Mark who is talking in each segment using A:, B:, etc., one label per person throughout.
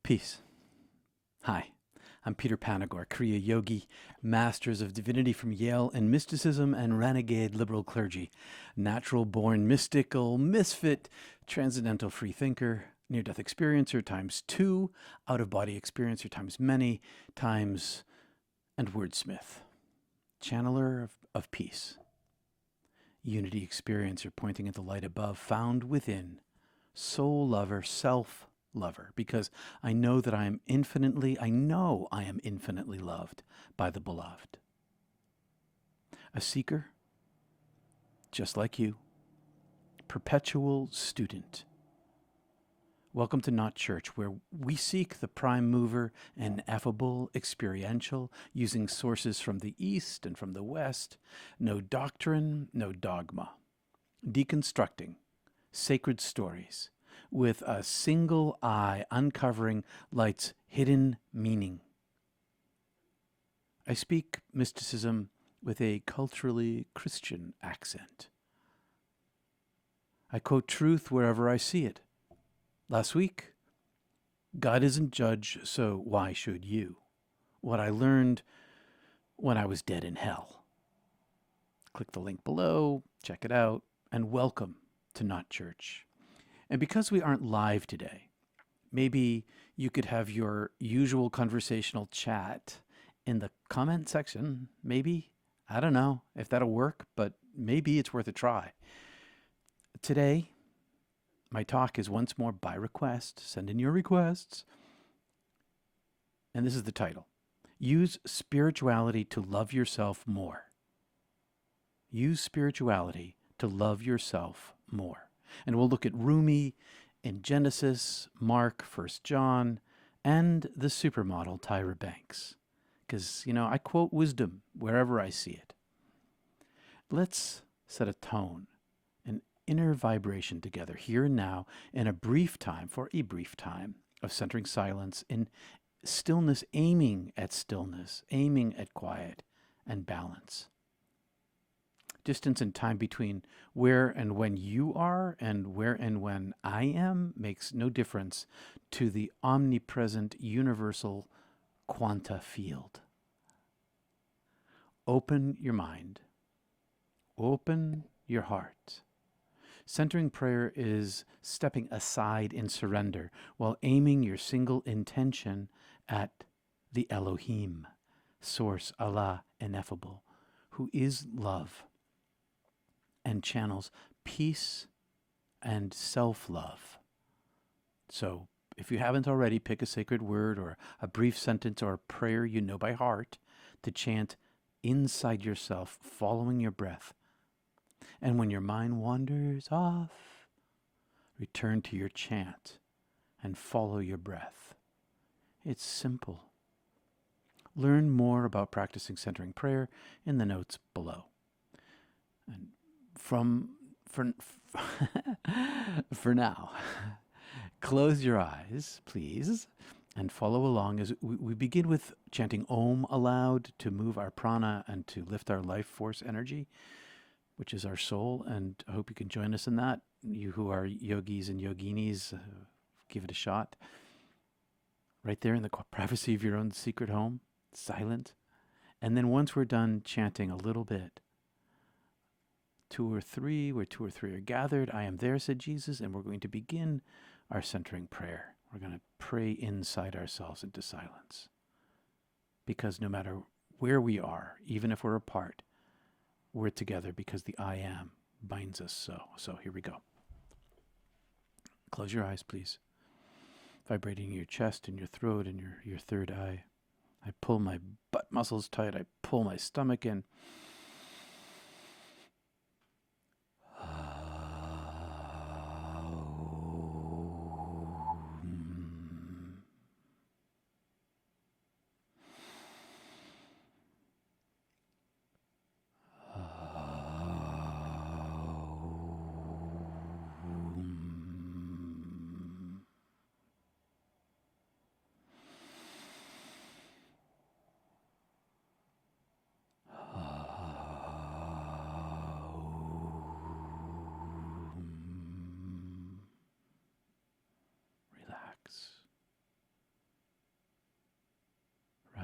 A: Peace. Hi, I'm Peter Panagore, Kriya Yogi, Masters of Divinity from Yale and Mysticism and renegade liberal clergy, natural-born mystical misfit, transcendental freethinker, near-death experiencer times 2, out-of-body experiencer times many, times, and wordsmith, channeler of peace, unity experiencer pointing at the light above, found within, soul lover, self-lover, because I know I am infinitely loved by the beloved. A seeker, just like you, perpetual student. Welcome to Not Church, where we seek the prime mover and affable experiential, using sources from the East and from the West. No doctrine, no dogma. Deconstructing sacred stories with a single eye uncovering light's hidden meaning. I speak mysticism with a culturally Christian accent. I quote truth wherever I see it. Last week, God isn't judge, so why should you? What I learned when I was dead in hell. Click the link below, check it out, and welcome to Not Church. And because we aren't live today, maybe you could have your usual conversational chat in the comment section. Maybe. I don't know if that'll work, but maybe it's worth a try. Today, my talk is once more by request. Send in your requests. And this is the title. Use spirituality to love yourself more. Use spirituality to love yourself more. And we'll look at Rumi in Genesis, Mark, 1 John, and the supermodel Tyra Banks. Because, I quote wisdom wherever I see it. Let's set a tone, an inner vibration together here and now in a brief time of centering silence, in stillness, aiming at quiet and balance. Distance and time between where and when you are and where and when I am makes no difference to the omnipresent universal quanta field. Open your mind. Open your heart. Centering prayer is stepping aside in surrender while aiming your single intention at the Elohim, Source, Allah, ineffable, who is love and channels peace and self-love. So if you haven't already, pick a sacred word or a brief sentence or a prayer you know by heart to chant inside yourself, following your breath. And when your mind wanders off, return to your chant and follow your breath. It's simple. Learn more about practicing centering prayer in the notes below. And for now, close your eyes, please, and follow along as we begin with chanting Om aloud to move our prana and to lift our life force energy, which is our soul. And I hope you can join us in that. You who are yogis and yoginis, give it a shot. Right there in the privacy of your own secret home, silent. And then once we're done chanting a little bit, where two or three are gathered, I am there, said Jesus, and we're going to begin our centering prayer. We're going to pray inside ourselves into silence. Because no matter where we are, even if we're apart, we're together because the I am binds us so. So here we go. Close your eyes, please. Vibrating your chest and your throat and your third eye. I pull my butt muscles tight. I pull my stomach in.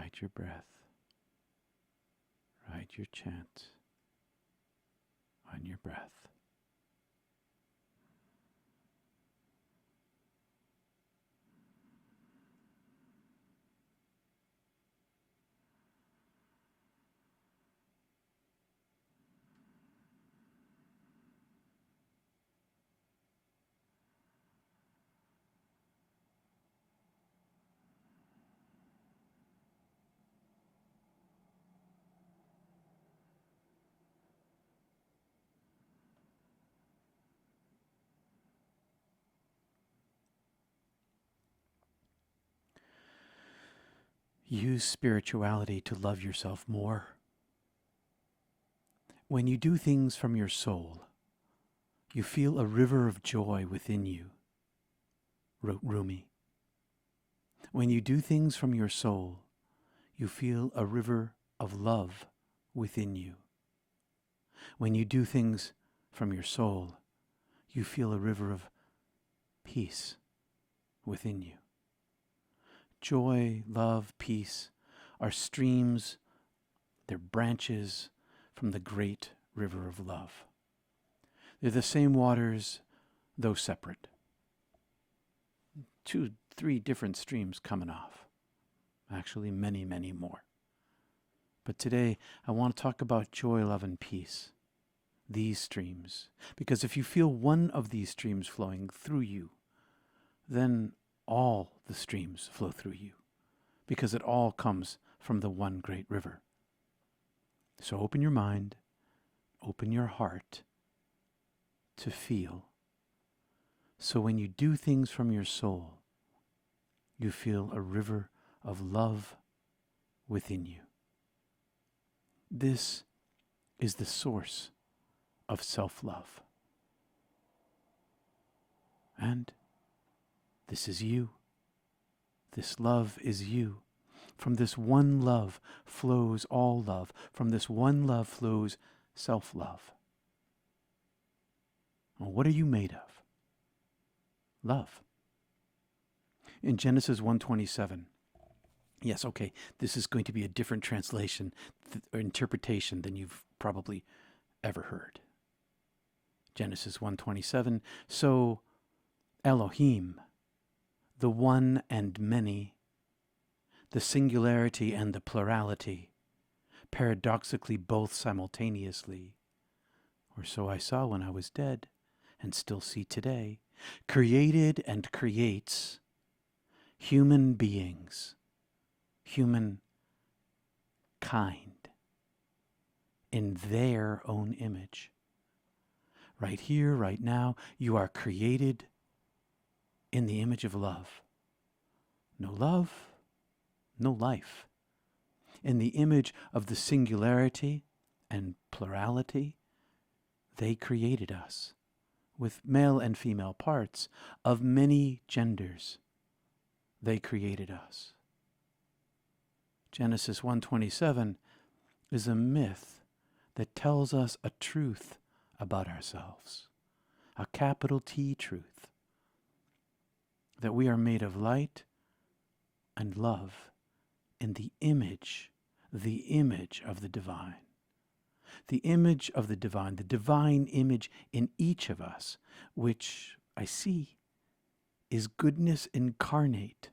A: Write your breath. Write your chant on your breath. Use spirituality to love yourself more. When you do things from your soul, you feel a river of joy within you, wrote Rumi. When you do things from your soul, you feel a river of love within you. When you do things from your soul, you feel a river of peace within you. Joy, love, peace are streams, they're branches from the great river of love. They're the same waters, though separate. 2, 3 different streams coming off. Actually, many, many more. But today, I want to talk about joy, love, and peace. These streams. Because if you feel one of these streams flowing through you, then all the streams flow through you, because it all comes from the one great river. So open your mind, open your heart to feel. So when you do things from your soul, you feel a river of love within you. This is the source of self-love. And this is you. This love is you. From this one love flows all love. From this one love flows self-love. Well, what are you made of? Love. In Genesis 1:27, yes, okay, this is going to be a different translation or interpretation than you've probably ever heard. Genesis 1:27, so Elohim, the one and many, the singularity and the plurality, paradoxically both simultaneously, or so I saw when I was dead, and still see today, created and creates human beings, human kind, in their own image. Right here, right now, you are created in the image of love. No love, no life. In the image of the singularity and plurality, they created us with male and female parts of many genders. They created us. Genesis 1:27 is a myth that tells us a truth about ourselves, a capital T truth, that we are made of light and love in the image of the divine. The image of the divine image in each of us, which I see is goodness incarnate,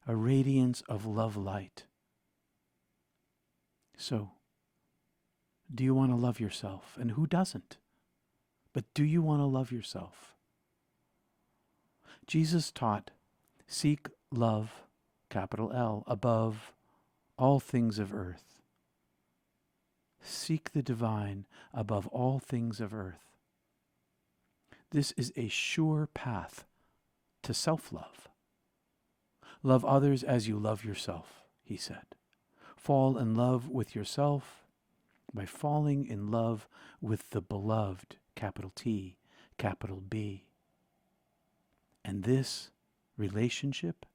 A: a radiance of love light. So, do you want to love yourself? And who doesn't? But do you want to love yourself? Jesus taught, seek love, capital L, above all things of earth. Seek the divine above all things of earth. This is a sure path to self-love. Love others as you love yourself, he said. Fall in love with yourself by falling in love with the beloved, capital T, capital B. And this relationship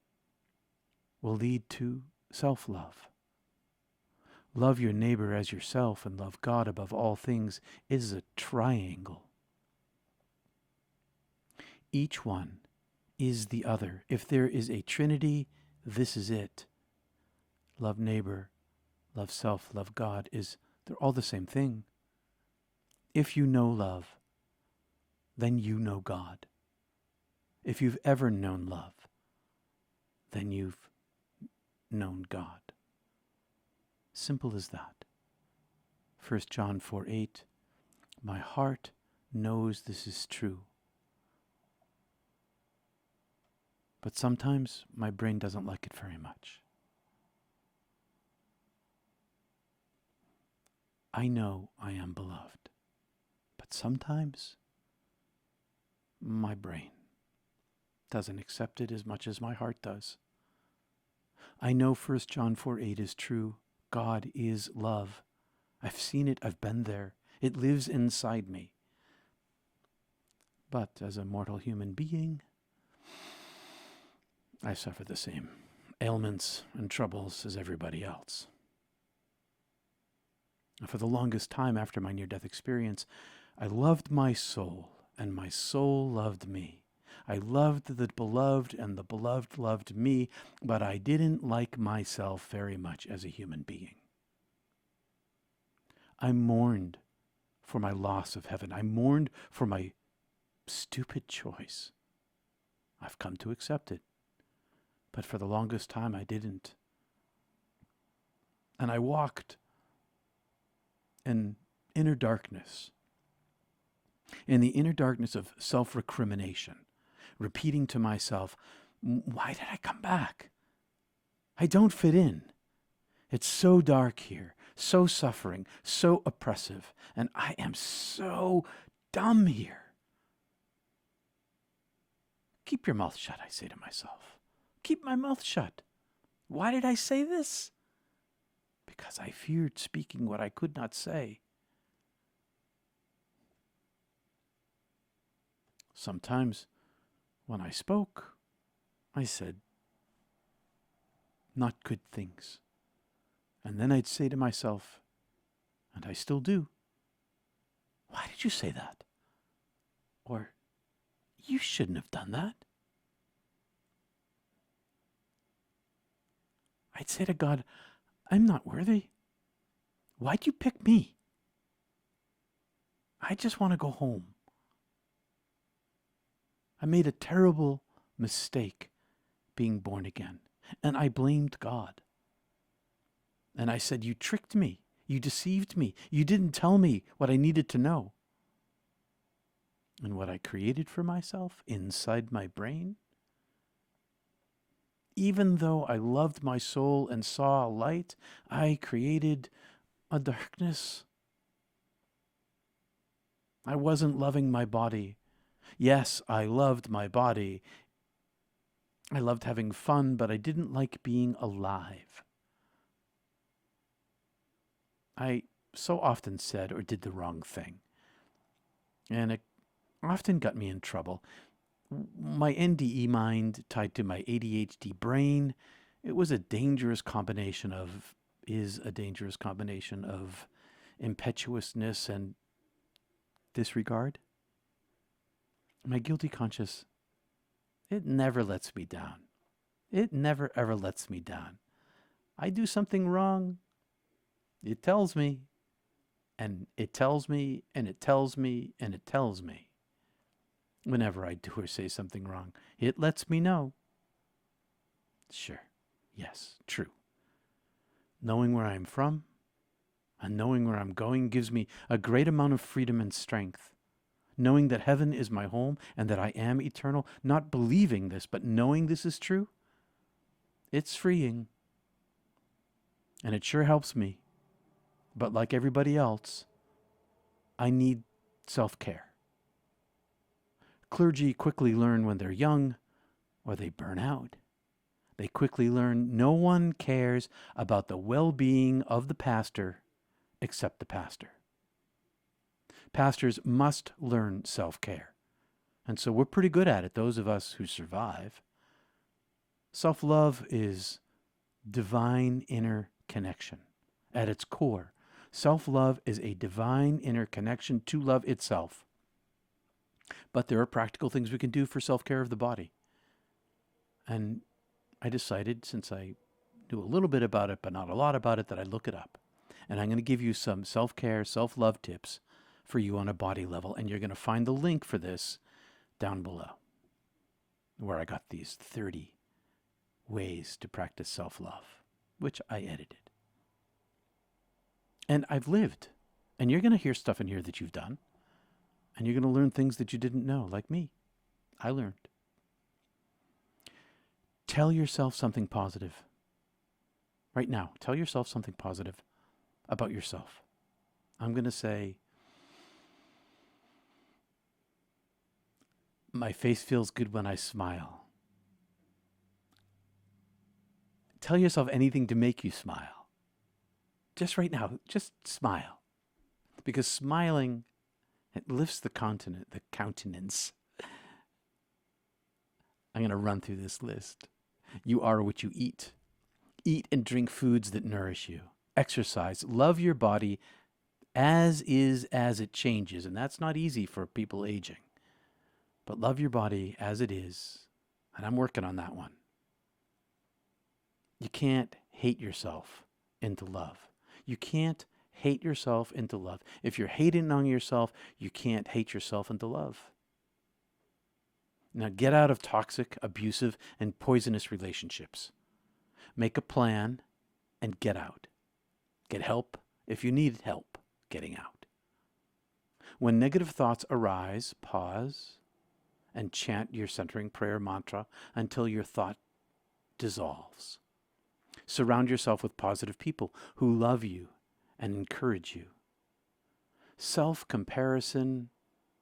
A: will lead to self-love. Love your neighbor as yourself and love God above all things is a triangle. Each one is the other. If there is a trinity, this is it. love neighbor, love self, love God, they're all the same thing. If you know love, then you know God. If you've ever known love, then you've known God. Simple as that. 1 John 4:8, my heart knows this is true. But sometimes my brain doesn't like it very much. I know I am beloved, but sometimes my brain doesn't accept it as much as my heart does. I know 1 John 4:8 is true. God is love. I've seen it. I've been there. It lives inside me. But as a mortal human being, I suffer the same ailments and troubles as everybody else. For the longest time after my near-death experience, I loved my soul, and my soul loved me. I loved the beloved, and the beloved loved me, but I didn't like myself very much as a human being. I mourned for my loss of heaven. I mourned for my stupid choice. I've come to accept it, but for the longest time I didn't. And I walked in inner darkness, in the inner darkness of self-recrimination, repeating to myself, why did I come back? I don't fit in. It's so dark here, so suffering, so oppressive, and I am so dumb here. Keep your mouth shut, I say to myself. Keep my mouth shut. Why did I say this? Because I feared speaking what I could not say. Sometimes when I spoke, I said not good things. And then I'd say to myself, and I still do, why did you say that? Or, you shouldn't have done that. I'd say to God, I'm not worthy. Why'd you pick me? I just want to go home. I made a terrible mistake being born again, and I blamed God. And I said, you tricked me. You deceived me. You didn't tell me what I needed to know. And what I created for myself inside my brain, even though I loved my soul and saw a light, I created a darkness. I wasn't loving my body. Yes, I loved my body. I loved having fun, but I didn't like being alive. I so often said or did the wrong thing, and it often got me in trouble. My NDE mind tied to my ADHD brain, it was a dangerous combination of impetuousness and disregard. My guilty conscience, it never lets me down. It never ever lets me down. I do something wrong, it tells me, and it tells me, and it tells me, and it tells me. Whenever I do or say something wrong, it lets me know. Sure, yes, true. Knowing where I'm from and knowing where I'm going gives me a great amount of freedom and strength. Knowing that heaven is my home and that I am eternal, not believing this, but knowing this is true, it's freeing. And it sure helps me. But like everybody else, I need self-care. Clergy quickly learn when they're young, or they burn out. They quickly learn no one cares about the well-being of the pastor except the pastor. Pastors must learn self-care. And so we're pretty good at it, those of us who survive. Self-love is divine inner connection. At its core, self-love is a divine inner connection to love itself. But there are practical things we can do for self-care of the body. And I decided, since I knew a little bit about it, but not a lot about it, that I look it up. And I'm going to give you some self-care, self-love tips for you on a body level. And you're going to find the link for this down below, where I got these 30 ways to practice self-love, which I edited. And I've lived. And you're going to hear stuff in here that you've done. And you're going to learn things that you didn't know, like me. I learned. Tell yourself something positive. Right now, tell yourself something positive about yourself. I'm going to say, my face feels good when I smile. Tell yourself anything to make you smile. Just right now, just smile. Because smiling, it lifts the countenance. I'm going to run through this list. You are what you eat. Eat and drink foods that nourish you. Exercise. Love your body as is, as it changes. And that's not easy for people aging. But love your body as it is. And I'm working on that one. You can't hate yourself into love. You can't hate yourself into love. If you're hating on yourself, you can't hate yourself into love. Now get out of toxic, abusive, and poisonous relationships. Make a plan and get out. Get help if you need help getting out. When negative thoughts arise, pause and chant your centering prayer mantra until your thought dissolves. Surround yourself with positive people who love you and encourage you. Self-comparison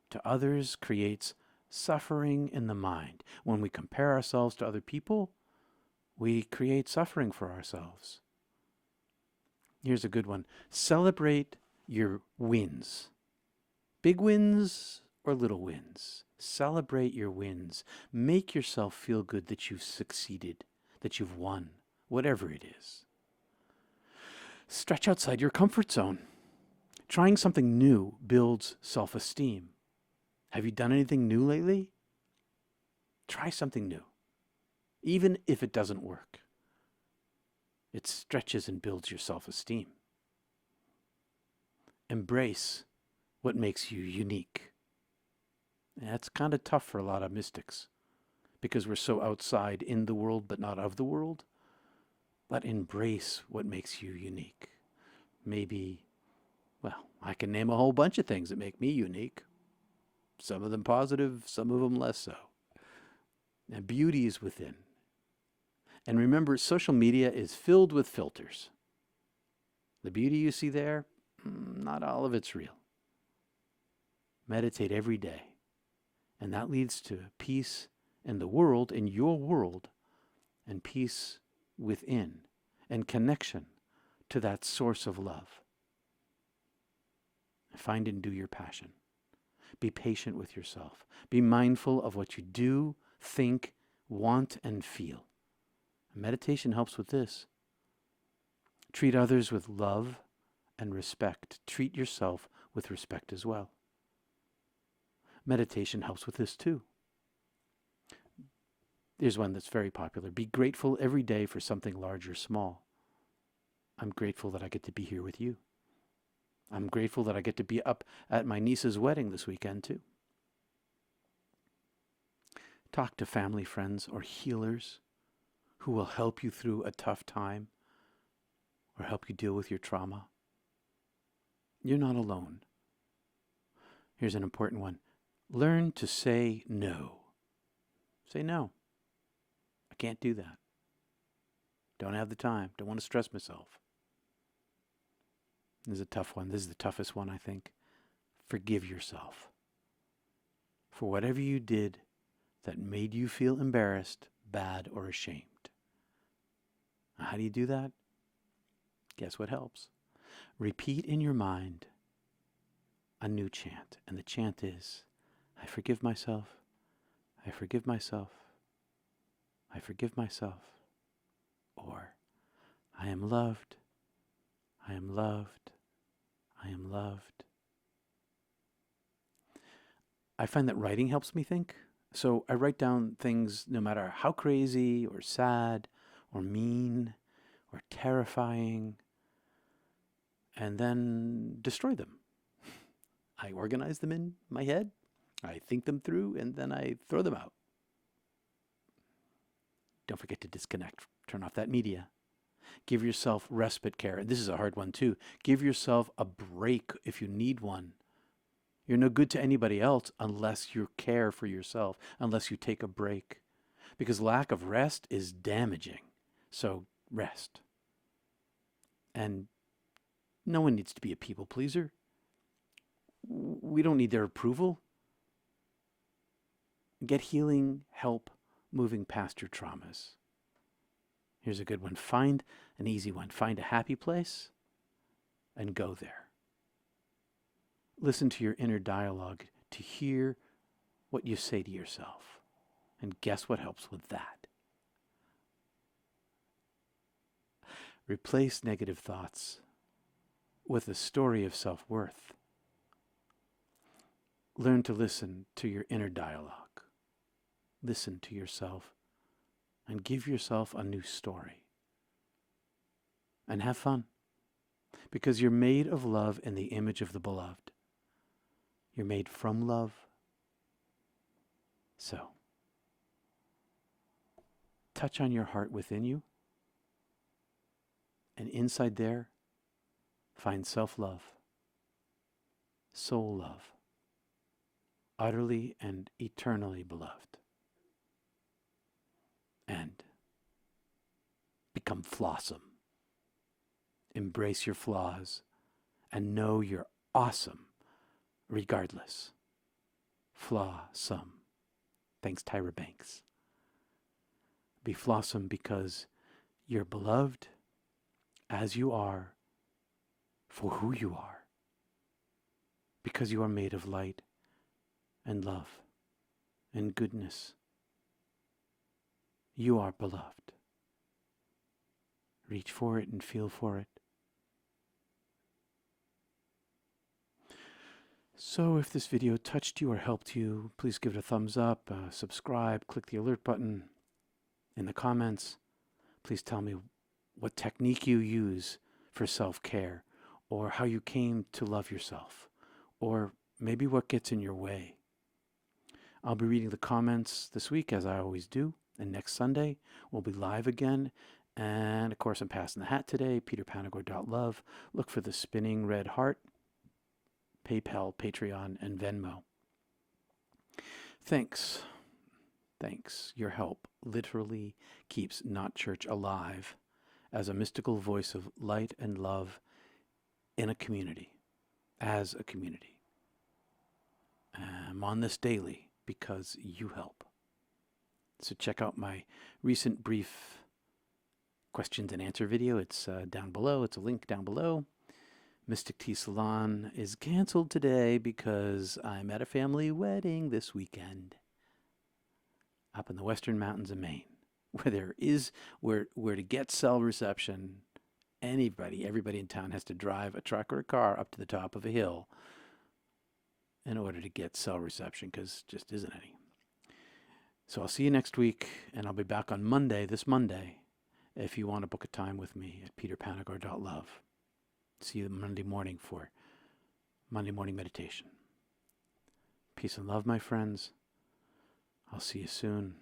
A: to others creates suffering in the mind. When we compare ourselves to other people, we create suffering for ourselves. Here's a good one. Celebrate your wins. Big wins or little wins. Celebrate your wins. Make yourself feel good that you've succeeded, that you've won, whatever it is. Stretch outside your comfort zone. Trying something new builds self-esteem. Have you done anything new lately? Try something new. Even if it doesn't work. It stretches and builds your self-esteem. Embrace what makes you unique. That's kind of tough for a lot of mystics because we're so outside in the world but not of the world. But embrace what makes you unique. Maybe, well, I can name a whole bunch of things that make me unique. Some of them positive, some of them less so. And beauty is within. And remember, social media is filled with filters. The beauty you see there, not all of it's real. Meditate every day. And that leads to peace in the world, in your world, and peace within, and connection to that source of love. Find and do your passion. Be patient with yourself. Be mindful of what you do, think, want, and feel. Meditation helps with this. Treat others with love and respect. Treat yourself with respect as well. Meditation helps with this too. There's one that's very popular. Be grateful every day for something large or small. I'm grateful that I get to be here with you. I'm grateful that I get to be up at my niece's wedding this weekend too. Talk to family, friends, or healers who will help you through a tough time or help you deal with your trauma. You're not alone. Here's an important one. Learn to say no. Say no. I can't do that. Don't have the time. Don't want to stress myself. This is a tough one. This is the toughest one, I think. Forgive yourself for whatever you did that made you feel embarrassed, bad, or ashamed. How do you do that? Guess what helps? Repeat in your mind a new chant. And the chant is, I forgive myself. I forgive myself. I forgive myself. Or, I am loved. I am loved. I am loved. I find that writing helps me think. So I write down things no matter how crazy or sad or mean or terrifying, and then destroy them. I organize them in my head, I think them through, and then I throw them out. Don't forget to disconnect. Turn off that media. Give yourself respite care. And this is a hard one too. Give yourself a break if you need one. You're no good to anybody else unless you care for yourself, unless you take a break. Because lack of rest is damaging. So rest. And no one needs to be a people pleaser. We don't need their approval. Get healing, help, moving past your traumas. Here's a good one. Find an easy one. Find a happy place and go there. Listen to your inner dialogue to hear what you say to yourself. And guess what helps with that? Replace negative thoughts with a story of self-worth. Learn to listen to your inner dialogue. Listen to yourself and give yourself a new story. And have fun. Because you're made of love in the image of the beloved. You're made from love. So, touch on your heart within you. And inside there, find self-love, soul love, utterly and eternally beloved. And become flawsome. Embrace your flaws and know you're awesome regardless. Flawsome. Thanks, Tyra Banks. Be flawsome because you're beloved as you are for who you are. Because you are made of light and love and goodness. You are beloved. Reach for it and feel for it. So if this video touched you or helped you, please give it a thumbs up, subscribe, click the alert button. In the comments, please tell me what technique you use for self-care, or how you came to love yourself, or maybe what gets in your way. I'll be reading the comments this week, as I always do, and next Sunday we'll be live again. And of course, I'm passing the hat today, peterpanagore.love. Look for the spinning red heart, PayPal, Patreon, and Venmo. Thanks. Your help literally keeps Not Church alive as a mystical voice of light and love in a community, as a community. I'm on this daily because you help. So check out my recent brief questions and answer video. It's down below. It's a link down below. Mystic Tea Salon is canceled today because I'm at a family wedding this weekend up in the western mountains of Maine, where there is, where to get cell reception, everybody in town has to drive a truck or a car up to the top of a hill in order to get cell reception, because just isn't any. So I'll see you next week, and I'll be back on Monday, this Monday, if you want to book a time with me at peterpanagore.love. See you Monday morning for Monday morning meditation. Peace and love, my friends. I'll see you soon.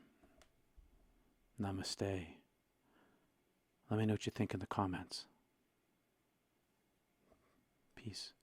A: Namaste. Let me know what you think in the comments. Peace.